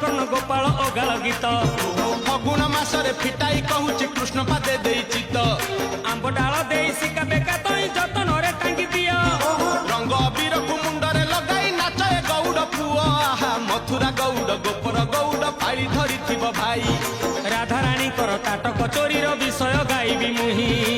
କର୍ଣ୍ଣ ଗୋପାଳ ଅଗାଳ ଗୀତ ଫଗୁଣ ମାସରେ ଫିଟାଇ କହୁଛି କୃଷ୍ଣ ପାଦେ ଦେଇଛି ତ ଆମ୍ବ ଡାଳ ଦେଇ ଶିକା ବେକା ତଇ ଯତନରେ ଟାଙ୍ଗି ଦିଅ ରଙ୍ଗ ଅବିରକୁ ମୁଣ୍ଡରେ ଲଗାଇ ନାଚ ଏ ଗୌଡ଼ ପୁଅ ଆହା ମଥୁରା ଗୌଡ଼ ଗୋପର ଗୌଡ଼ ପାଳି ଧରିଥିବ ଭାଇ ରାଧାରାଣୀଙ୍କର ତାଟକ ଚୋରିର ବିଷୟ ଗାଇବି ମୁହିଁ